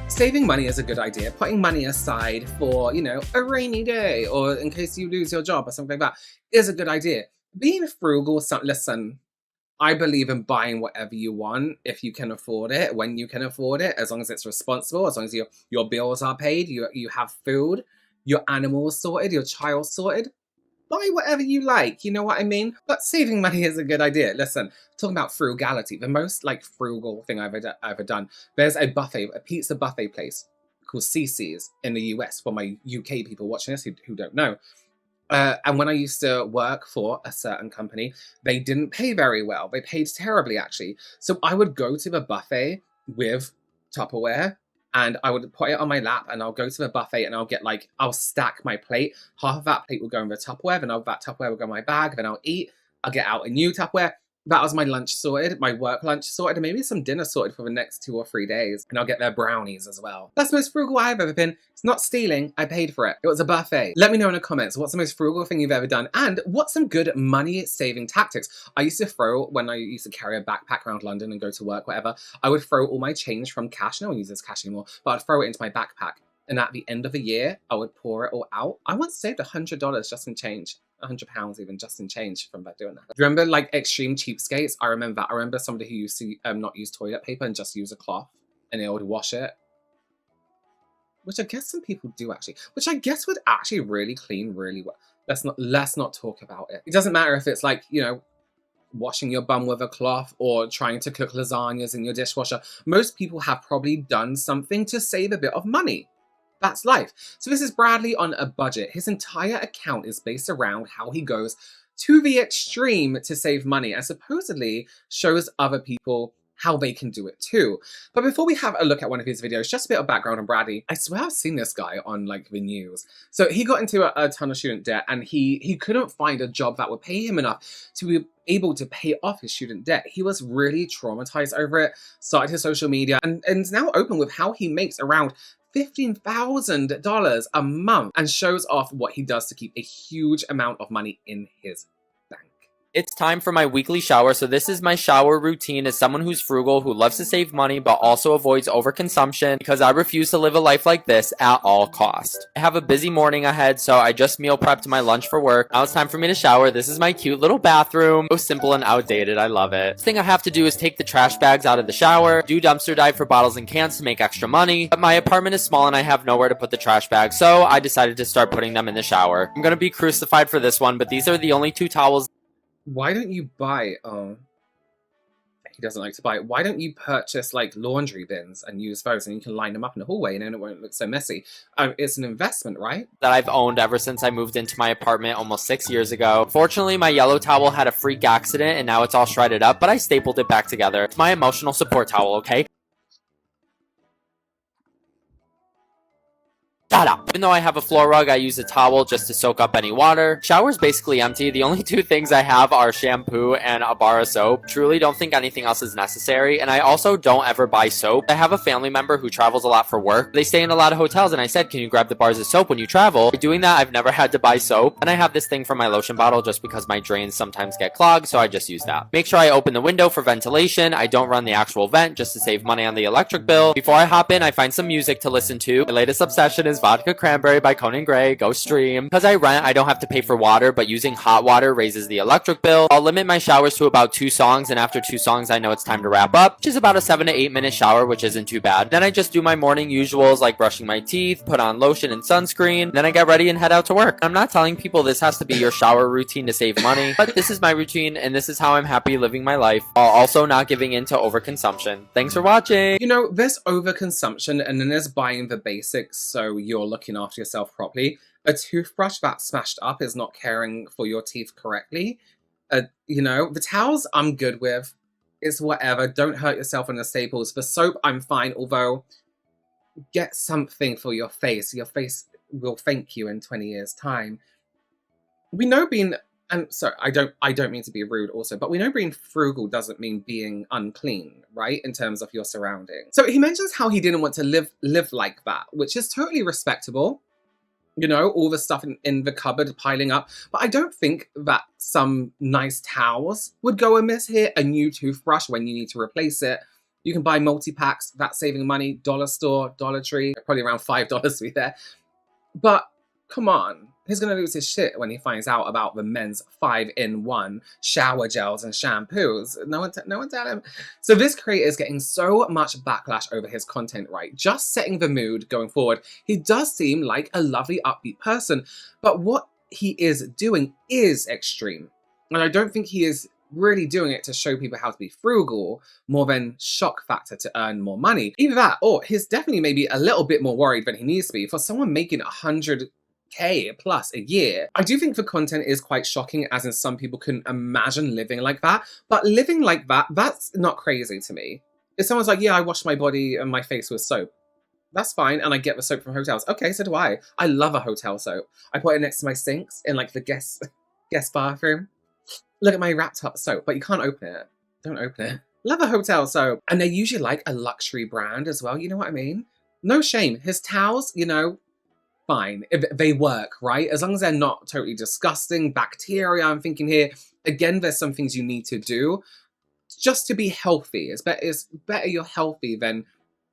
Saving money is a good idea. Putting money aside for, a rainy day or in case you lose your job or something like that is a good idea. Being frugal, listen, I believe in buying whatever you want if you can afford it, when you can afford it, as long as it's responsible, as long as your bills are paid, you have food, your animals sorted, your child sorted. Buy whatever you like, you know what I mean? But saving money is a good idea. Listen, talking about frugality, the most frugal thing I've ever done. There's a pizza buffet place called CC's in the US for my UK people watching this who don't know. And when I used to work for a certain company, they didn't pay very well. They paid terribly, actually. So I would go to the buffet with Tupperware and I would put it on my lap and I'll go to the buffet and I'll stack my plate. Half of that plate will go in the Tupperware, then that Tupperware will go in my bag, then I'll eat. I'll get out a new Tupperware. That was my lunch sorted, my work lunch sorted, and maybe some dinner sorted for the next 2 or 3 days. And I'll get their brownies as well. That's the most frugal I've ever been. It's not stealing, I paid for it. It was a buffet. Let me know in the comments, what's the most frugal thing you've ever done? And what's some good money-saving tactics? I used to when I used to carry a backpack around London and go to work, whatever, I would throw all my change from cash. No one uses cash anymore, but I'd throw it into my backpack. And at the end of the year, I would pour it all out. I once saved $100 just in change. £100 even just in change from doing that. Do you remember extreme cheapskates? I remember that. I remember somebody who used to not use toilet paper and just use a cloth and they would wash it. Which I guess some people do actually. Which I guess would actually really clean really well. Let's not talk about it. It doesn't matter if it's washing your bum with a cloth or trying to cook lasagnas in your dishwasher. Most people have probably done something to save a bit of money. That's life. So this is Bradley on a budget. His entire account is based around how he goes to the extreme to save money and supposedly shows other people how they can do it too. But before we have a look at one of his videos, just a bit of background on Bradley. I swear I've seen this guy on the news. So he got into a ton of student debt and he couldn't find a job that would pay him enough to be able to pay off his student debt. He was really traumatized over it, started his social media and is now open with how he makes around $15,000 a month and shows off what he does to keep a huge amount of money in his bank. It's time for my weekly shower. So this is my shower routine as someone who's frugal, who loves to save money, but also avoids overconsumption because I refuse to live a life like this at all costs. I have a busy morning ahead, so I just meal prepped my lunch for work. Now it's time for me to shower. This is my cute little bathroom. So simple and outdated. I love it. The thing I have to do is take the trash bags out of the shower, do dumpster dive for bottles and cans to make extra money. But my apartment is small and I have nowhere to put the trash bags, so I decided to start putting them in the shower. I'm gonna be crucified for this one, but these are the only 2 towels. Why don't you buy, he doesn't like to buy it. Why don't you purchase laundry bins and use those and you can line them up in the hallway and then it won't look so messy? It's an investment, right? That I've owned ever since I moved into my apartment almost 6 years ago. Fortunately, my yellow towel had a freak accident and now it's all shredded up, but I stapled it back together. It's my emotional support towel, okay? Shut up. Even though I have a floor rug, I use a towel just to soak up any water. Shower's basically empty. The only 2 things I have are shampoo and a bar of soap. Truly don't think anything else is necessary. And I also don't ever buy soap. I have a family member who travels a lot for work. They stay in a lot of hotels and I said, can you grab the bars of soap when you travel? By doing that, I've never had to buy soap. And I have this thing for my lotion bottle just because my drains sometimes get clogged, so I just use that. Make sure I open the window for ventilation. I don't run the actual vent just to save money on the electric bill. Before I hop in, I find some music to listen to. My latest obsession is Vodka Cranberry by Conan Gray. Go stream. Because I rent, I don't have to pay for water, but using hot water raises the electric bill. I'll limit my showers to about 2 songs, and after 2 songs, I know it's time to wrap up, which is about a 7 to 8 minute shower, which isn't too bad. Then I just do my morning usuals like brushing my teeth, put on lotion and sunscreen, then I get ready and head out to work. I'm not telling people this has to be your shower routine to save money, but this is my routine, and this is how I'm happy living my life, while also not giving in to overconsumption. Thanks for watching! There's overconsumption, and then there's buying the basics so you're looking after yourself properly. A toothbrush that's smashed up is not caring for your teeth correctly. The towels I'm good with. It's whatever. Don't hurt yourself on the staples. For soap, I'm fine, although get something for your face. Your face will thank you in 20 years' time. We know being... And sorry, I don't mean to be rude also, but we know being frugal doesn't mean being unclean, right? In terms of your surroundings. So he mentions how he didn't want to live like that, which is totally respectable. All the stuff in the cupboard piling up. But I don't think that some nice towels would go amiss here. A new toothbrush when you need to replace it. You can buy multi-packs, that's saving money. Dollar store, Dollar Tree, probably around $5 to be there. But come on, he's gonna lose his shit when he finds out about the men's 5-in-1 shower gels and shampoos. No one tell him. So this creator is getting so much backlash over his content, right? Just setting the mood going forward. He does seem like a lovely, upbeat person, but what he is doing is extreme. And I don't think he is really doing it to show people how to be frugal more than shock factor to earn more money. Either that, or he's definitely maybe a little bit more worried than he needs to be. For someone making 100K plus a year, I do think the content is quite shocking, as in some people couldn't imagine living like that. But living like that, that's not crazy to me. If someone's like, yeah, I wash my body and my face with soap, that's fine, and I get the soap from hotels. Okay, so do I. I love a hotel soap. I put it next to my sinks in like the guest bathroom. Look at my wrapped up soap, but you can't open it. Don't open it. Love a hotel soap. And they're usually like a luxury brand as well, you know what I mean? No shame. His towels, you know, fine. If they work, right? As long as they're not totally disgusting, bacteria, I'm thinking here. Again, there's some things you need to do just to be healthy. It's better you're healthy than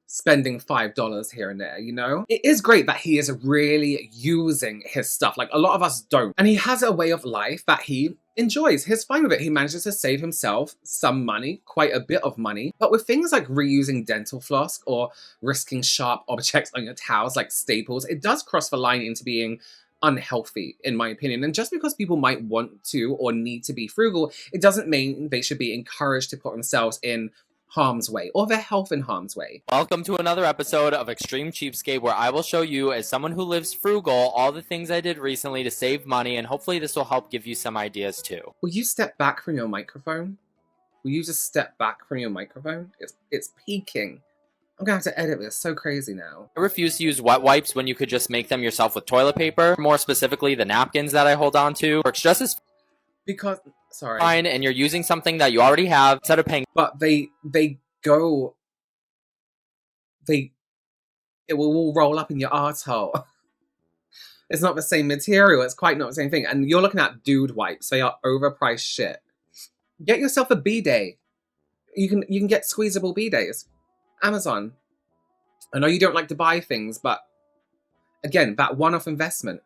spending $5 here and there, you know? It is great that he is really using his stuff. Like, a lot of us don't. And he has a way of life that he enjoys. He's fine with it. He manages to save himself some money, quite a bit of money. But with things like reusing dental floss or risking sharp objects on your towels like staples, it does cross the line into being unhealthy, in my opinion. And just because people might want to or need to be frugal, it doesn't mean they should be encouraged to put themselves in harm's way or their health in harm's way. Welcome to another episode of Extreme Cheapskate, where I will show you, as someone who lives frugal, all the things I did recently to save money, and hopefully this will help give you some ideas too. Will you step back from your microphone? Will you just step back from your microphone? It's peaking. I'm gonna have to edit this. So crazy now. I refuse to use wet wipes when you could just make them yourself with toilet paper. More specifically, the napkins that I hold on to works just as fine, and you're using something that you already have instead of paying. But it will all roll up in your arsehole. It's not the same material. It's quite not the same thing. And you're looking at dude wipes. They are overpriced shit. Get yourself a bidet. You can get squeezable bidets. Amazon. I know you don't like to buy things, but again, that one-off investment.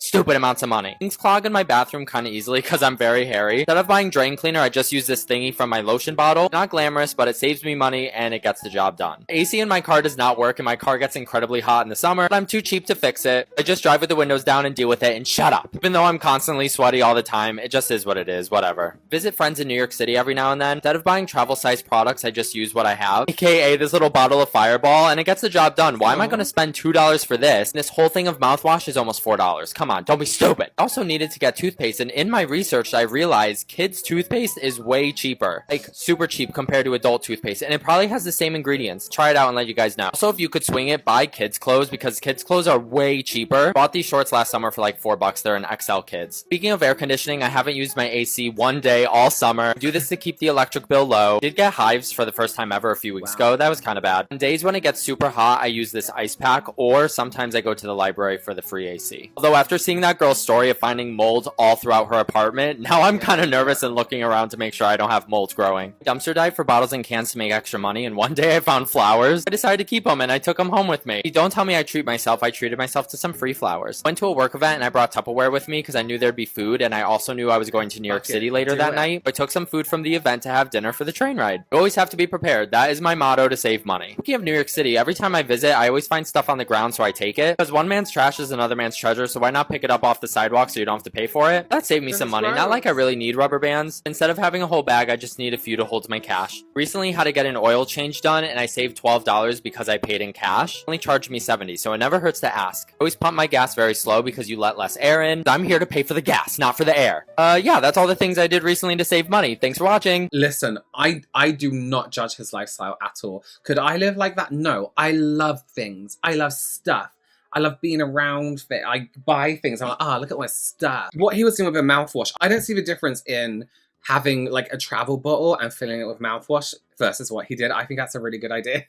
Stupid amounts of money. Things clog in my bathroom kind of easily because I'm very hairy. Instead of buying drain cleaner, I just use this thingy from my lotion bottle. Not glamorous, but it saves me money and it gets the job done. AC in my car does not work, and my car gets incredibly hot in the summer, but I'm too cheap to fix it. I just drive with the windows down and deal with it and shut up. Even though I'm constantly sweaty all the time, it just is what it is, whatever. Visit friends in New York City every now and then. Instead of buying travel-sized products, I just use what I have, aka this little bottle of Fireball, and it gets the job done. Why am I going to spend $2 for this? And this whole thing of mouthwash is almost $4. Come on, don't be stupid. I also needed to get toothpaste, and in my research I realized kids toothpaste is way cheaper, like super cheap compared to adult toothpaste, and it probably has the same ingredients. Try it out and let you guys know. Also, if you could swing it, buy kids clothes, because kids clothes are way cheaper. Bought these shorts last summer for like $4. They're an XL kids. Speaking of air conditioning, I haven't used my AC one day all summer. I do this to keep the electric bill low. Did get hives for the first time ever a few weeks ago. That was kind of bad. On days when it gets super hot, I use this ice pack, or sometimes I go to the library for the free AC. Although after seeing that girl's story of finding mold all throughout her apartment, now I'm kind of nervous and looking around to make sure I don't have mold growing. Dumpster dive for bottles and cans to make extra money, and one day I found flowers. I decided to keep them and I took them home with me. Don't tell me I treat myself. I treated myself to some free flowers. Went to a work event and I brought Tupperware with me because I knew there'd be food, and I also knew I was going to New York City later that night. I took some food from the event to have dinner for the train ride. You always have to be prepared. That is my motto to save money. Speaking of New York City, every time I visit, I always find stuff on the ground, so I take it. Because one man's trash is another man's treasure, so why not pick it up off the sidewalk so you don't have to pay for it? That saved me some money. Not like I really need rubber bands. Instead of having a whole bag, I just need a few to hold my cash. Recently had to get an oil change done, and I saved $12 because I paid in cash. Only charged me $70, so it never hurts to ask. I always pump my gas very slow because you let less air in. I'm here to pay for the gas, not for the air. Yeah, that's all the things I did recently to save money. Thanks for watching. Listen, I do not judge his lifestyle at all. Could I live like that? No. I love things. I love stuff. I love being around things. I buy things. I'm like, look at my stuff. What he was doing with a mouthwash, I don't see the difference in having like a travel bottle and filling it with mouthwash versus what he did. I think that's a really good idea.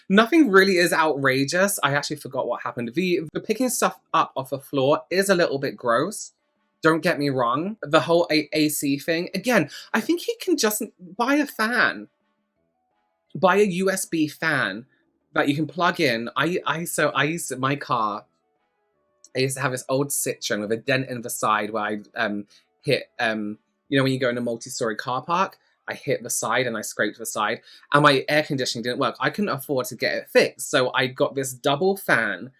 Nothing really is outrageous. I actually forgot what happened. The picking stuff up off the floor is a little bit gross. Don't get me wrong. The whole AC thing, again, I think he can just buy a fan. buy a USB fan that you can plug in. My car, I used to have this old Citroen with a dent in the side where I hit, you know, when you go in a multi-story car park, I hit the side and I scraped the side, and my air conditioning didn't work. I couldn't afford to get it fixed, so I got this double fan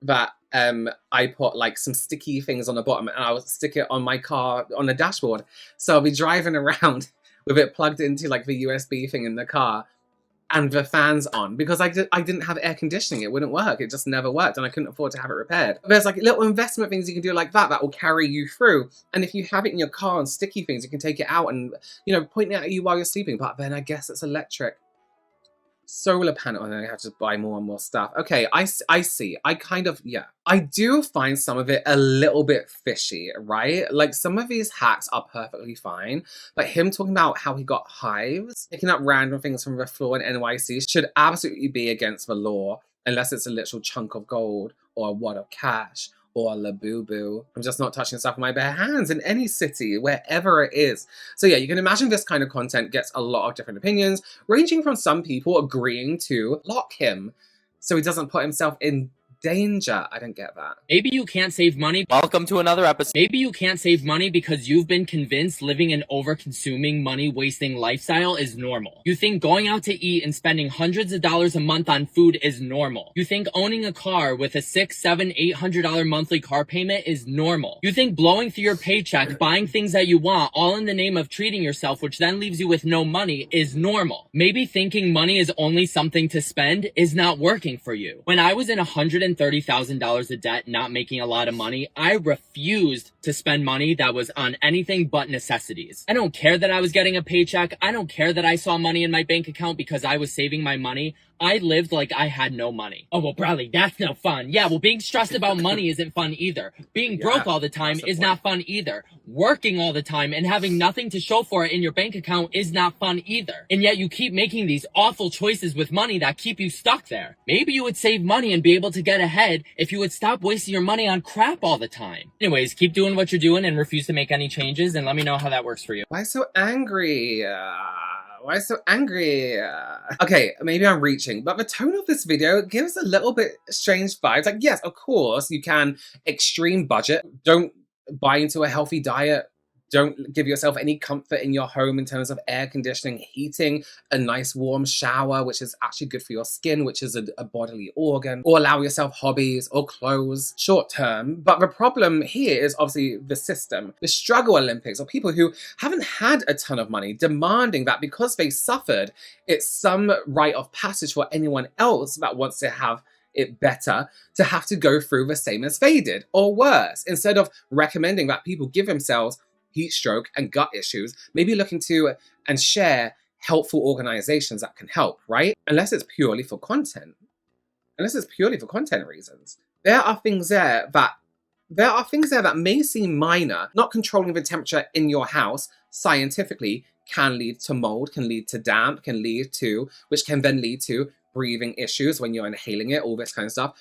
that I put like some sticky things on the bottom, and I would stick it on my car on the dashboard. So I'll be driving around with it plugged into like the USB thing in the car, and the fan's on, because I didn't have air conditioning. It wouldn't work. It just never worked, and I couldn't afford to have it repaired. There's like little investment things you can do like that that will carry you through. And if you have it in your car and sticky things, you can take it out and, you know, point it at you while you're sleeping. But then I guess it's electric. Solar panel, and then I have to buy more and more stuff. Okay, I see. I kind of, yeah. I do find some of it a little bit fishy, right? Like, some of these hacks are perfectly fine, but him talking about how he got hives, picking up random things from the floor in NYC should absolutely be against the law, unless it's a literal chunk of gold or a wad of cash or a labubu. I'm just not touching stuff with my bare hands in any city, wherever it is. So yeah, you can imagine this kind of content gets a lot of different opinions, ranging from some people agreeing to lock him so he doesn't put himself in danger. I don't get that. Maybe you can't save money. Welcome to another episode. Maybe you can't save money because you've been convinced living an over-consuming, money-wasting lifestyle is normal. You think going out to eat and spending hundreds of dollars a month on food is normal. You think owning a car with a $600, $700, $800 monthly car payment is normal. You think blowing through your paycheck, buying things that you want, all in the name of treating yourself, which then leaves you with no money, is normal. Maybe thinking money is only something to spend is not working for you. When I was in $130,000 of debt, not making a lot of money, I refused to spend money that was on anything but necessities. I don't care that I was getting a paycheck. I don't care that I saw money in my bank account because I was saving my money. I lived like I had no money. Oh, well, Bradley, that's no fun. Yeah, well, being stressed about money isn't fun either. Being broke all the time is not fun either. Working all the time and having nothing to show for it in your bank account is not fun either. And yet you keep making these awful choices with money that keep you stuck there. Maybe you would save money and be able to get ahead if you would stop wasting your money on crap all the time. Anyways, keep doing what you're doing and refuse to make any changes, and let me know how that works for you. Why so angry? Why so angry? Okay, maybe I'm reaching, but the tone of this video gives a little bit strange vibes. Like, yes, of course, you can extreme budget. Don't buy into a healthy diet. Don't give yourself any comfort in your home in terms of air conditioning, heating, a nice warm shower, which is actually good for your skin, which is a bodily organ, or allow yourself hobbies or clothes short term. But the problem here is obviously the system, the struggle Olympics, or people who haven't had a ton of money demanding that because they suffered, it's some rite of passage for anyone else that wants to have it better to have to go through the same as they did, or worse, instead of recommending that people give themselves heat stroke and gut issues, maybe looking to and share helpful organizations that can help, right? Unless it's purely for content. Unless it's purely for content reasons. There are things there that may seem minor. Not controlling the temperature in your house scientifically can lead to mold, can lead to damp, which can then lead to breathing issues when you're inhaling it, all this kind of stuff.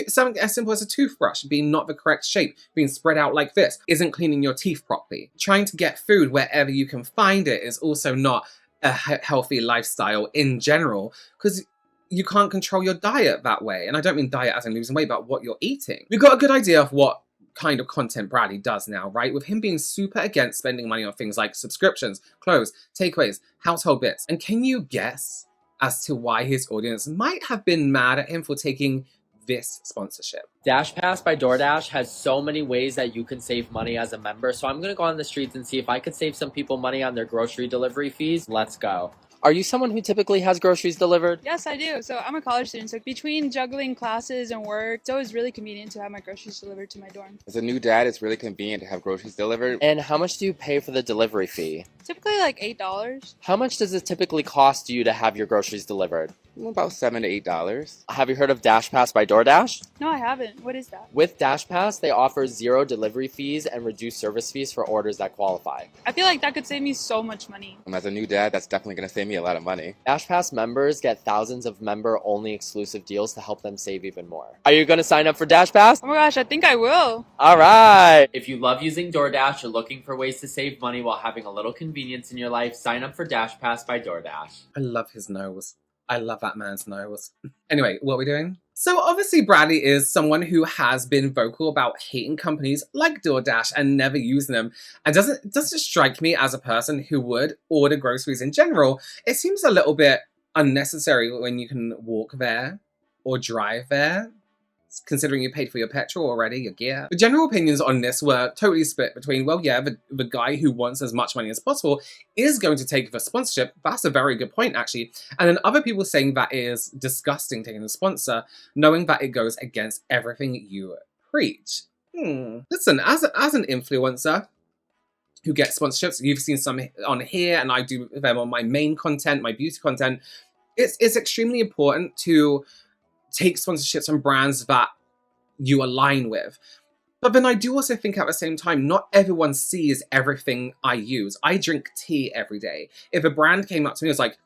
Something as simple as a toothbrush being not the correct shape, being spread out like this, isn't cleaning your teeth properly. Trying to get food wherever you can find it is also not a healthy lifestyle in general, because you can't control your diet that way. And I don't mean diet as in losing weight, but what you're eating. We've got a good idea of what kind of content Bradley does now, right? With him being super against spending money on things like subscriptions, clothes, takeaways, household bits. And can you guess as to why his audience might have been mad at him for taking this sponsorship? Dash Pass by DoorDash has so many ways that you can save money as a member, so I'm going to go on the streets and see if I could save some people money on their grocery delivery fees. Let's go. Are you someone who typically has groceries delivered? Yes, I do. So I'm a college student. So between juggling classes and work, it's always really convenient to have my groceries delivered to my dorm. As a new dad, it's really convenient to have groceries delivered. And how much do you pay for the delivery fee? Typically like $8. How much does it typically cost you to have your groceries delivered? About $7 to $8. Have you heard of Dash Pass by DoorDash? No, I haven't. What is that? With Dash Pass, they offer 0 delivery fees and reduced service fees for orders that qualify. I feel like that could save me so much money. As a new dad, that's definitely going to save me a lot of money. Dash Pass members get thousands of member-only exclusive deals to help them save even more. Are you going to sign up for Dash Pass? Oh my gosh, I think I will. All right! If you love using DoorDash or looking for ways to save money while having a little convenience in your life, sign up for Dash Pass by DoorDash. I love his nose. I love that man's nose. Anyway, what are we doing? So obviously Bradley is someone who has been vocal about hating companies like DoorDash and never using them. And doesn't strike me as a person who would order groceries in general. It seems a little bit unnecessary when you can walk there or drive there, considering you paid for your petrol already, your gear. The general opinions on this were totally split between, well, yeah, the guy who wants as much money as possible is going to take the sponsorship. That's a very good point, actually. And then other people saying that it is disgusting taking a sponsor, knowing that it goes against everything you preach. Listen, as an influencer who gets sponsorships, you've seen some on here, and I do them on my main content, my beauty content. It's extremely important to take sponsorships from brands that you align with. But then I do also think at the same time, not everyone sees everything I use. I drink tea every day. If a brand came up to me and was like,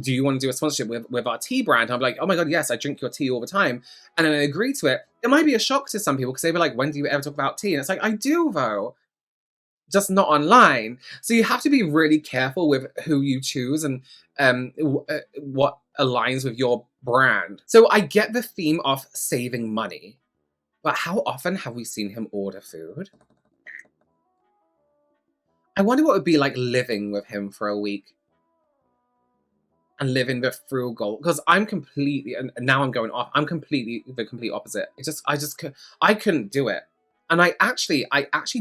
do you want to do a sponsorship with our tea brand? I'm like, oh my God, yes, I drink your tea all the time. And then I agree to it. It might be a shock to some people because they were like, when do you ever talk about tea? And it's like, I do though, just not online. So you have to be really careful with who you choose and what aligns with your brand. So I get the theme of saving money, but how often have we seen him order food? I wonder what it would be like living with him for a week and living the frugal, because I'm completely, and now I'm going off, I'm completely the complete opposite. I couldn't do it. And I actually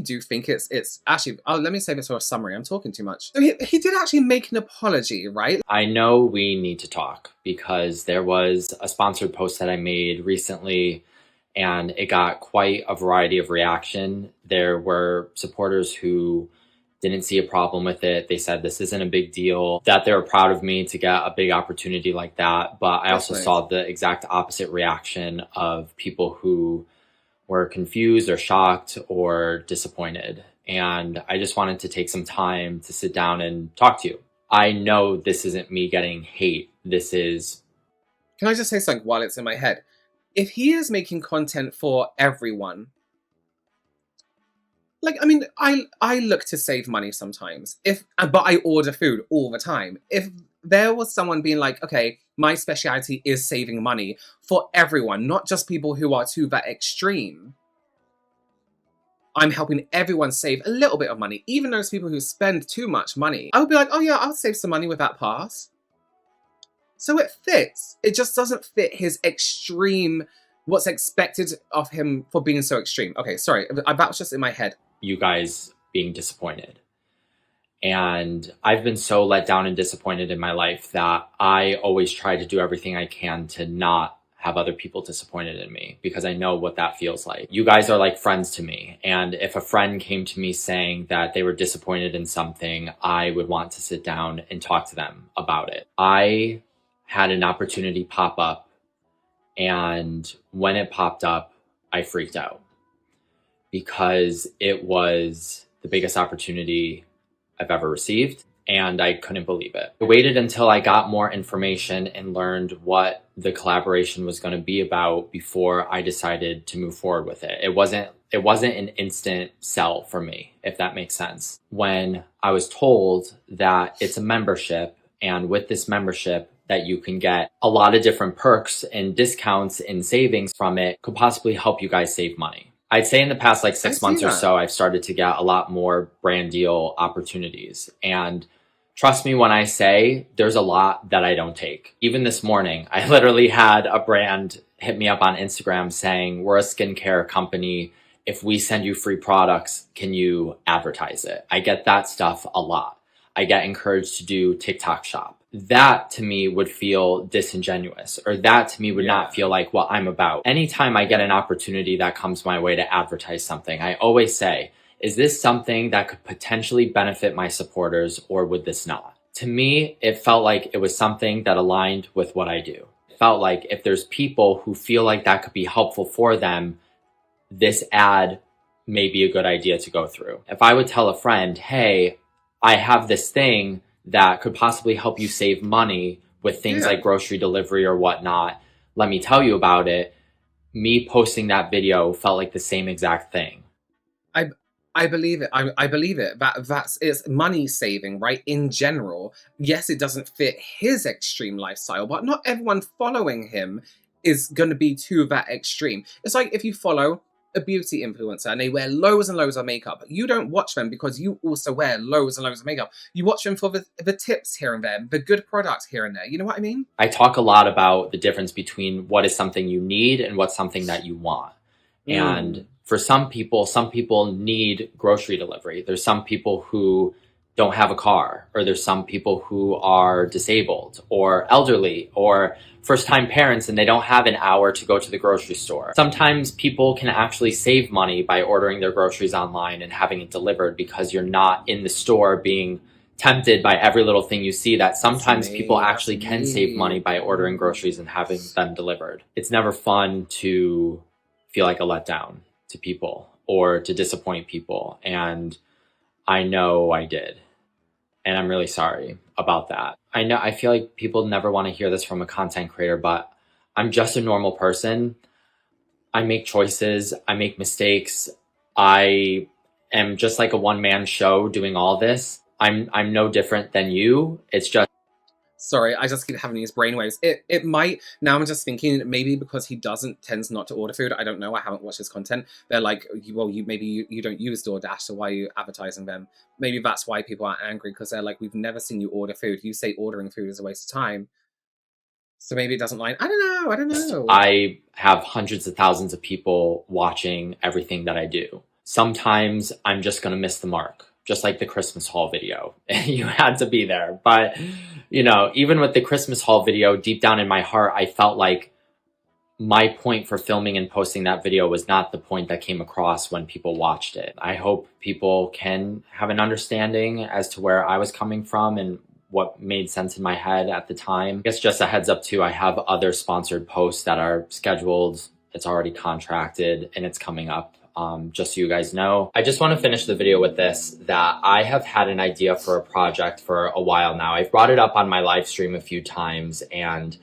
do think it's actually, oh, let me say this for a summary. I'm talking too much. So he did actually make an apology, right? I know we need to talk because there was a sponsored post that I made recently and it got quite a variety of reaction. There were supporters who didn't see a problem with it. They said this isn't a big deal, that they were proud of me to get a big opportunity like that. But I also saw the exact opposite reaction of people who were confused or shocked or disappointed. And I just wanted to take some time to sit down and talk to you. I know this isn't me getting hate. This is... Can I just say something while it's in my head? If he is making content for everyone, like, I mean, I look to save money sometimes, but I order food all the time. If there was someone being like, okay, my speciality is saving money for everyone, not just people who are to that extreme. I'm helping everyone save a little bit of money, even those people who spend too much money. I would be like, oh yeah, I'll save some money with that pass. So it fits. It just doesn't fit his extreme, what's expected of him for being so extreme. Okay, sorry, that was just in my head. You guys being disappointed. And I've been so let down and disappointed in my life that I always try to do everything I can to not have other people disappointed in me because I know what that feels like. You guys are like friends to me. And if a friend came to me saying that they were disappointed in something, I would want to sit down and talk to them about it. I had an opportunity pop up, and when it popped up, I freaked out because it was the biggest opportunity I've ever received, and I couldn't believe it. I waited until I got more information and learned what the collaboration was going to be about before I decided to move forward with it. It wasn't an instant sell for me, if that makes sense. When I was told that it's a membership, and with this membership that you can get a lot of different perks and discounts and savings from it, could possibly help you guys save money. I'd say in the past like 6 months or so, I've started to get a lot more brand deal opportunities. And trust me when I say there's a lot that I don't take. Even this morning, I literally had a brand hit me up on Instagram saying, we're a skincare company. If we send you free products, can you advertise it? I get that stuff a lot. I get encouraged to do TikTok shop. That to me would feel disingenuous, or that to me would not feel like what I'm about. Anytime I get an opportunity that comes my way to advertise something, I always say, is this something that could potentially benefit my supporters, or would this not? To me, it felt like it was something that aligned with what I do. It felt like if there's people who feel like that could be helpful for them, this ad may be a good idea to go through. If I would tell a friend, hey, I have this thing that could possibly help you save money with things like grocery delivery or whatnot, let me tell you about it. Me posting that video felt like the same exact thing. I believe it. I believe it. That's it's money saving, right? In general, yes, it doesn't fit his extreme lifestyle, but not everyone following him is going to be to that extreme. It's like if you follow a beauty influencer and they wear loads and loads of makeup, you don't watch them because you also wear loads and loads of makeup. You watch them for the tips here and there, the good products here and there. You know what I mean? I talk a lot about the difference between what is something you need and what's something that you want. And for some people need grocery delivery. There's some people who don't have a car, or there's some people who are disabled or elderly or first-time parents and they don't have an hour to go to the grocery store. Sometimes people can actually save money by ordering their groceries online and having it delivered because you're not in the store being tempted by every little thing you see. That sometimes people actually can save money by ordering groceries and having them delivered. It's never fun to feel like a letdown to people or to disappoint people. And I know I did. And I'm really sorry about that. I feel like people never want to hear this from a content creator, but I'm just a normal person. I make choices. I make mistakes. I am just like a one-man show doing all this. I'm no different than you. It's just, sorry, I just keep having these brainwaves. It might, now I'm just thinking maybe because he tends not to order food. I don't know, I haven't watched his content. They're like, well, maybe you don't use DoorDash, so why are you advertising them? Maybe that's why people are angry, because they're like, we've never seen you order food. You say ordering food is a waste of time. So maybe it doesn't line. I don't know. I have hundreds of thousands of people watching everything that I do. Sometimes I'm just going to miss the mark. Just like the Christmas haul video. You had to be there. But, you know, even with the Christmas haul video, deep down in my heart, I felt like my point for filming and posting that video was not the point that came across when people watched it. I hope people can have an understanding as to where I was coming from and what made sense in my head at the time. I guess just a heads up too, I have other sponsored posts that are scheduled. It's already contracted and it's coming up. Just so you guys know. I just want to finish the video with this, that I have had an idea for a project for a while now. I've brought it up on my live stream a few times, and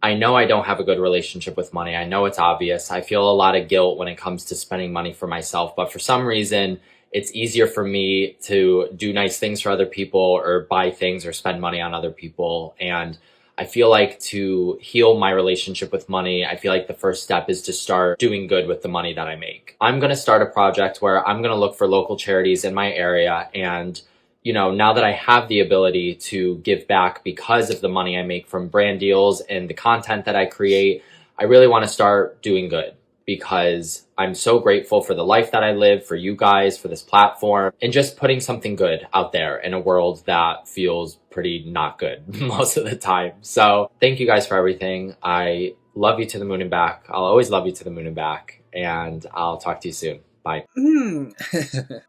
I know I don't have a good relationship with money. I know it's obvious. I feel a lot of guilt when it comes to spending money for myself, but for some reason, it's easier for me to do nice things for other people or buy things or spend money on other people. And I feel like to heal my relationship with money, I feel like the first step is to start doing good with the money that I make. I'm going to start a project where I'm going to look for local charities in my area. And, you know, now that I have the ability to give back because of the money I make from brand deals and the content that I create, I really want to start doing good because I'm so grateful for the life that I live, for you guys, for this platform, and just putting something good out there in a world that feels pretty not good most of the time. So thank you guys for everything. I love you to the moon and back. I'll always love you to the moon and back. And I'll talk to you soon. Bye.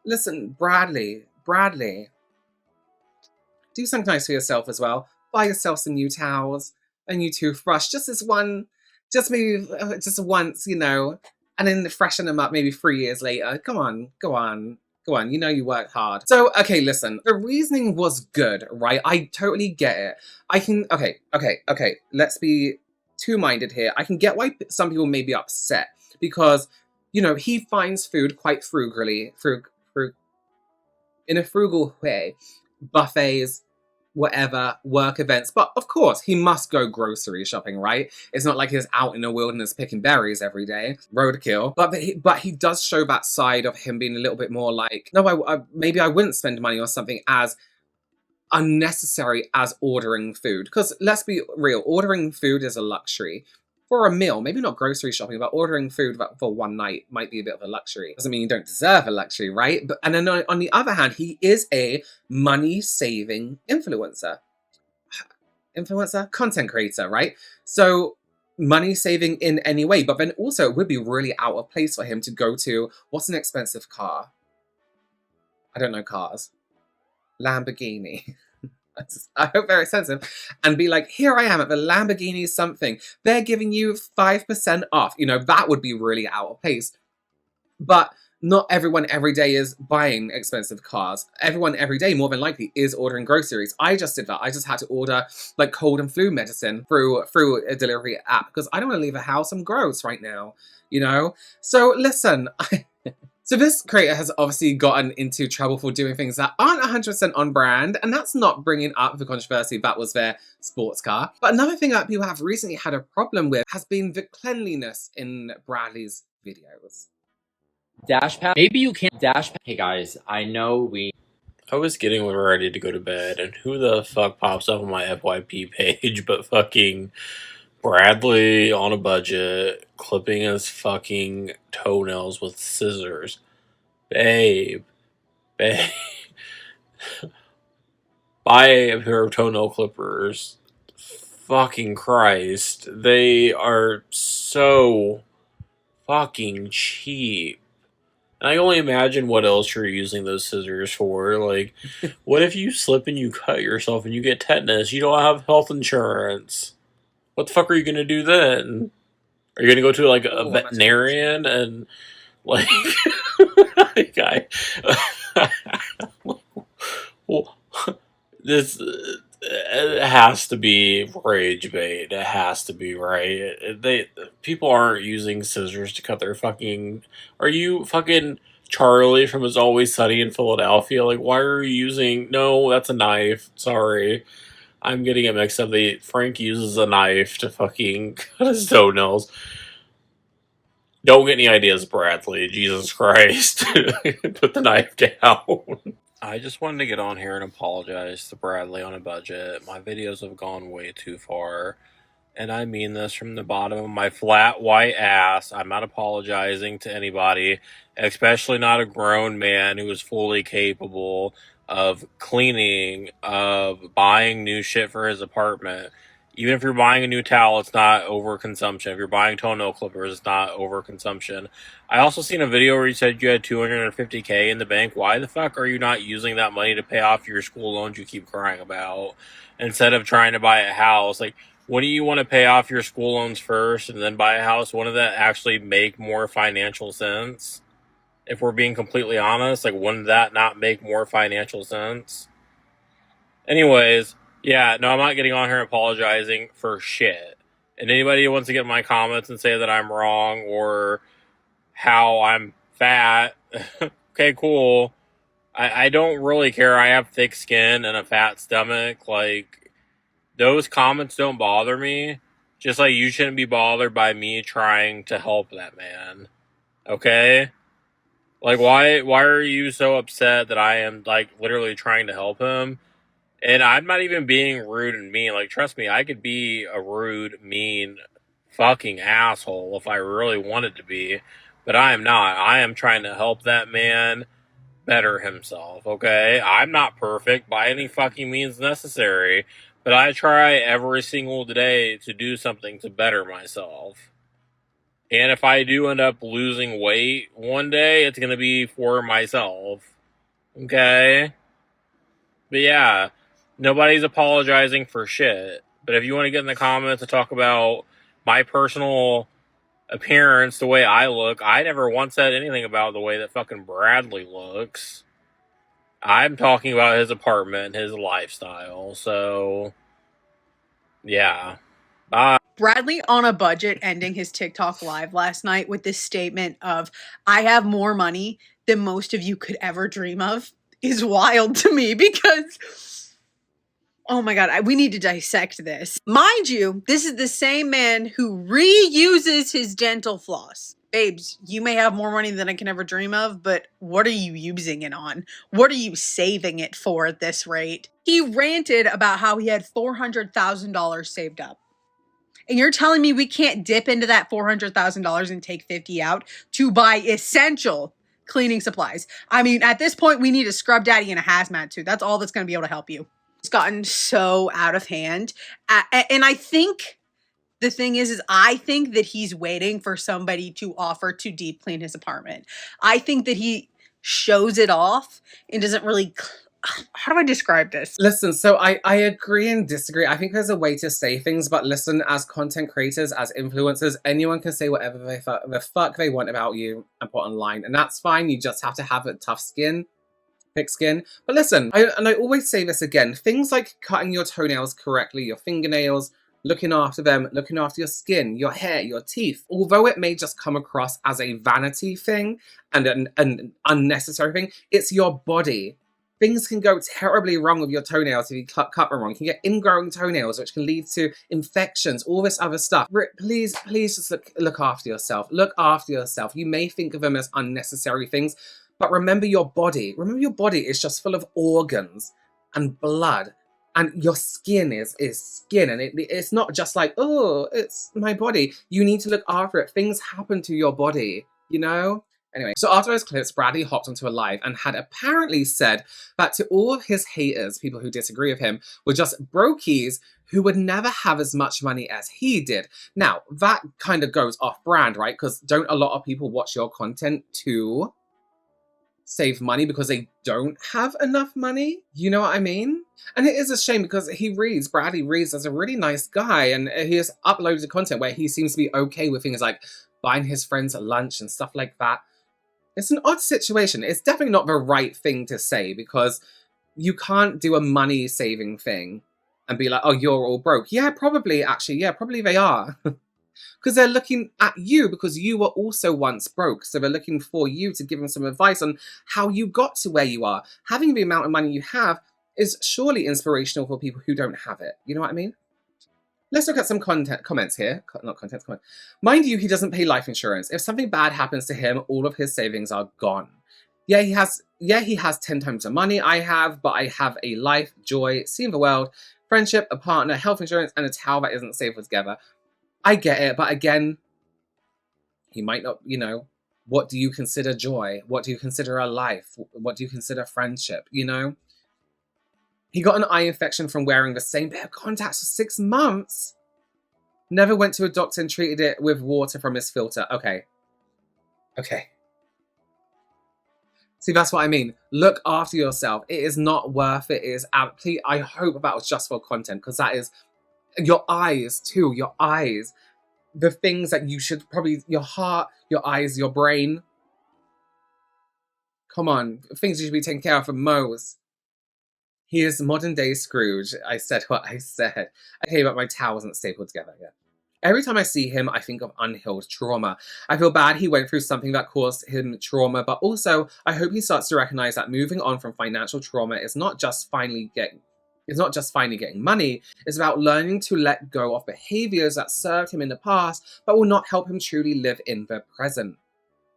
Listen, Bradley, do something nice for yourself as well. Buy yourself some new towels, a new toothbrush, just once, you know, and then freshen them up maybe 3 years later. Come on. You know you worked hard. So, okay, listen. The reasoning was good, right? I totally get it. Okay. Let's be two-minded here. I can get why some people may be upset because, you know, he finds food quite frugally, in a frugal way. Buffets, whatever, work events. But of course, he must go grocery shopping, right? It's not like he's out in the wilderness picking berries every day. Roadkill. But he does show that side of him being a little bit more like, no, maybe I wouldn't spend money on something as unnecessary as ordering food. Because let's be real, ordering food is a luxury. For a meal, maybe not grocery shopping, but ordering food for one night might be a bit of a luxury. Doesn't mean you don't deserve a luxury, right? And then on the other hand, he is a money-saving influencer. Content creator, right? So money-saving in any way, but then also it would be really out of place for him to go to, what's an expensive car? I don't know cars. Lamborghini. I hope they're expensive, and be like, here I am at the Lamborghini something. They're giving you 5% off. You know, that would be really out of place. But not everyone every day is buying expensive cars. Everyone every day, more than likely, is ordering groceries. I just did that. I just had to order like cold and flu medicine through a delivery app because I don't want to leave the house. I'm gross right now, you know? So listen, So this creator has obviously gotten into trouble for doing things that aren't 100% on brand, and that's not bringing up the controversy that was their sports car. But another thing that people have recently had a problem with has been the cleanliness in Bradley's videos. Dash pad. Maybe you can't dash pad. Hey guys, I know I was getting ready to go to bed, and who the fuck pops up on my FYP page but fucking Bradley on a budget, clipping his fucking toenails with scissors. Babe. Buy a pair of toenail clippers. Fucking Christ. They are so fucking cheap. And I can only imagine what else you're using those scissors for. Like, what if you slip and you cut yourself and you get tetanus? You don't have health insurance. What the fuck are you gonna do then? Are you gonna go to like a veterinarian and like guy? Well, this it has to be rage bait. It has to be, right. People aren't using scissors to cut their fucking. Are you fucking Charlie from It's Always Sunny in Philadelphia? Like, why are you using? No, that's a knife. Sorry, I'm getting it mixed up. Frank uses a knife to fucking cut his toenails. Don't get any ideas, Bradley. Jesus Christ, put the knife down. I just wanted to get on here and apologize to Bradley on a budget. My videos have gone way too far. And I mean this from the bottom of my flat white ass. I'm not apologizing to anybody, especially not a grown man who is fully capable of cleaning, of buying new shit for his apartment. Even if you're buying a new towel, it's not overconsumption. If you're buying toenail clippers, it's not overconsumption. I also seen a video where you said you had $250K in the bank. Why the fuck are you not using that money to pay off your school loans you keep crying about? Instead of trying to buy a house, like, wouldn't you want to pay off your school loans first and then buy a house? Wouldn't that actually make more financial sense? If we're being completely honest, like, wouldn't that not make more financial sense? Anyways, yeah, no, I'm not getting on here apologizing for shit. And anybody who wants to get in my comments and say that I'm wrong or how I'm fat, okay, cool. I don't really care. I have thick skin and a fat stomach. Like, those comments don't bother me. Just like you shouldn't be bothered by me trying to help that man. Okay? Like, why are you so upset that I am, like, literally trying to help him? And I'm not even being rude and mean. Like, trust me, I could be a rude, mean, fucking asshole if I really wanted to be. But I am not. I am trying to help that man better himself, okay? I'm not perfect by any fucking means necessary. But I try every single day to do something to better myself. And if I do end up losing weight one day, it's going to be for myself. Okay? But yeah, nobody's apologizing for shit. But if you want to get in the comments to talk about my personal appearance, the way I look, I never once said anything about the way that fucking Bradley looks. I'm talking about his apartment, his lifestyle. So, yeah. Bye. Bradley on a budget ending his TikTok live last night with this statement of, I have more money than most of you could ever dream of is wild to me because, oh my God, we need to dissect this. Mind you, this is the same man who reuses his dental floss. Babes, you may have more money than I can ever dream of, but what are you using it on? What are you saving it for at this rate? He ranted about how he had $400,000 saved up. And you're telling me we can't dip into that $400,000 and take 50 out to buy essential cleaning supplies? I mean, at this point, we need a scrub daddy and a hazmat suit. That's all that's going to be able to help you. It's gotten so out of hand. And I think the thing is I think that he's waiting for somebody to offer to deep clean his apartment. I think that he shows it off and doesn't really... How do I describe this? Listen, so I agree and disagree. I think there's a way to say things, but listen, as content creators, as influencers, anyone can say whatever the fuck they want about you and put online. And that's fine. You just have to have a tough skin, thick skin. But listen, I always say this again, things like cutting your toenails correctly, your fingernails, looking after them, looking after your skin, your hair, your teeth. Although it may just come across as a vanity thing and an unnecessary thing, it's your body. Things can go terribly wrong with your toenails if you cut them wrong. You can get ingrowing toenails, which can lead to infections, all this other stuff. Please just look after yourself. Look after yourself. You may think of them as unnecessary things, but remember your body. Remember your body is just full of organs and blood. And your skin is skin, and it's not just like, oh, it's my body. You need to look after it. Things happen to your body, you know? Anyway, so after those clips, Bradley hopped onto a live and had apparently said that to all of his haters, people who disagree with him, were just brokies who would never have as much money as he did. Now, that kind of goes off brand, right? Because don't a lot of people watch your content to save money because they don't have enough money? You know what I mean? And it is a shame because Bradley reads as a really nice guy, and he has uploaded content where he seems to be okay with things like buying his friends lunch and stuff like that. It's an odd situation. It's definitely not the right thing to say because you can't do a money saving thing and be like, oh, you're all broke. Yeah, probably they are. Because they're looking at you because you were also once broke. So they're looking for you to give them some advice on how you got to where you are. Having the amount of money you have is surely inspirational for people who don't have it. You know what I mean? Let's look at some comments here. Comments. Mind you, he doesn't pay life insurance. If something bad happens to him, all of his savings are gone. Yeah, he has 10 times the money I have, but I have a life, joy, seeing the world, friendship, a partner, health insurance, and a towel that isn't safe together. I get it, but again, he might not, what do you consider joy? What do you consider a life? What do you consider friendship, He got an eye infection from wearing the same pair of contacts for 6 months. Never went to a doctor and treated it with water from his filter. Okay. See, that's what I mean. Look after yourself. It is not worth it. It is absolutely, I hope that was just for content, because that is your eyes too, your eyes. The things that you should probably, your heart, your eyes, your brain. Come on, things you should be taking care of for most. He is modern day Scrooge. I said what I said. Okay, but my towel wasn't stapled together yet. Every time I see him, I think of unhealed trauma. I feel bad he went through something that caused him trauma, but also I hope he starts to recognize that moving on from financial trauma is not just finally getting money. It's about learning to let go of behaviors that served him in the past, but will not help him truly live in the present.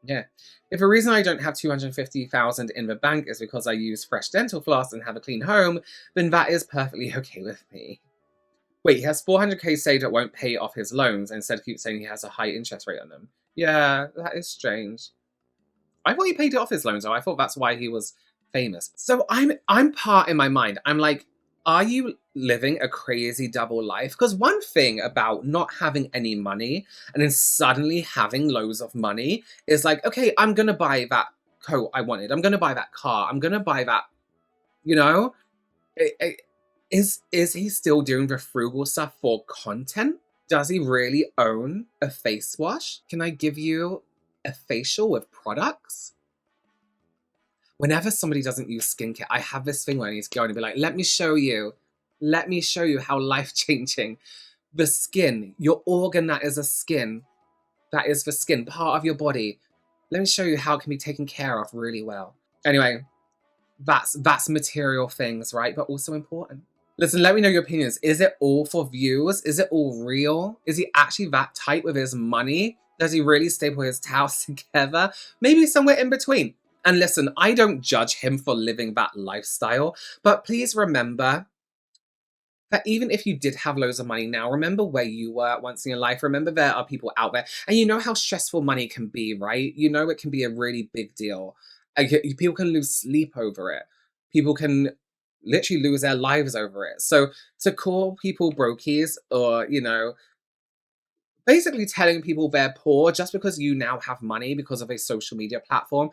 Yeah. If the reason I don't have $250,000 in the bank is because I use fresh dental floss and have a clean home, then that is perfectly okay with me. Wait, he has $400K saved that won't pay off his loans, and instead keeps saying he has a high interest rate on them. Yeah, that is strange. I thought he paid it off his loans, though. I thought that's why he was famous. So I'm part in my mind. I'm like, are you living a crazy double life? Because one thing about not having any money and then suddenly having loads of money is like, okay, I'm going to buy that coat I wanted. I'm going to buy that car. I'm going to buy that, Is he still doing the frugal stuff for content? Does he really own a face wash? Can I give you a facial with products? Whenever somebody doesn't use skincare, I have this thing where I need to go and be like, let me show you how life-changing the skin, your organ that is the skin, part of your body. Let me show you how it can be taken care of really well. Anyway, that's material things, right? But also important. Listen, let me know your opinions. Is it all for views? Is it all real? Is he actually that tight with his money? Does he really staple his towels together? Maybe somewhere in between. And listen, I don't judge him for living that lifestyle, but please remember that even if you did have loads of money now, remember where you were once in your life. Remember there are people out there, and you know how stressful money can be, right? You know it can be a really big deal. People can lose sleep over it. People can literally lose their lives over it. So to call people brokies or, basically telling people they're poor just because you now have money because of a social media platform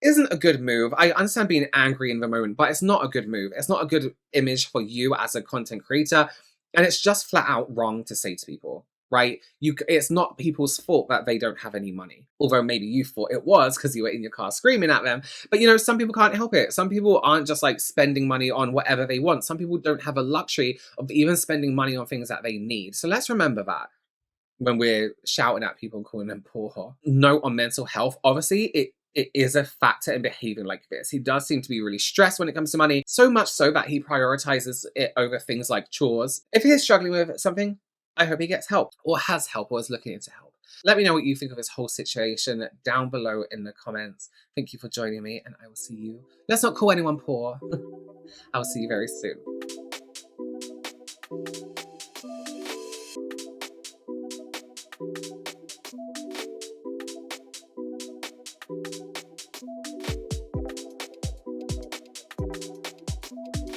isn't a good move. I understand being angry in the moment, but it's not a good move. It's not a good image for you as a content creator. And it's just flat out wrong to say to people. right? It's not people's fault that they don't have any money. Although maybe you thought it was because you were in your car screaming at them. But you know, some people can't help it. Some people aren't just like spending money on whatever they want. Some people don't have a luxury of even spending money on things that they need. So let's remember that when we're shouting at people and calling them poor. Note on mental health, obviously it is a factor in behaving like this. He does seem to be really stressed when it comes to money, so much so that he prioritizes it over things like chores. If he is struggling with something, I hope he gets help, or has help, or is looking into help. Let me know what you think of this whole situation down below in the comments. Thank you for joining me, and I will see you. Let's not call anyone poor. I will see you very soon.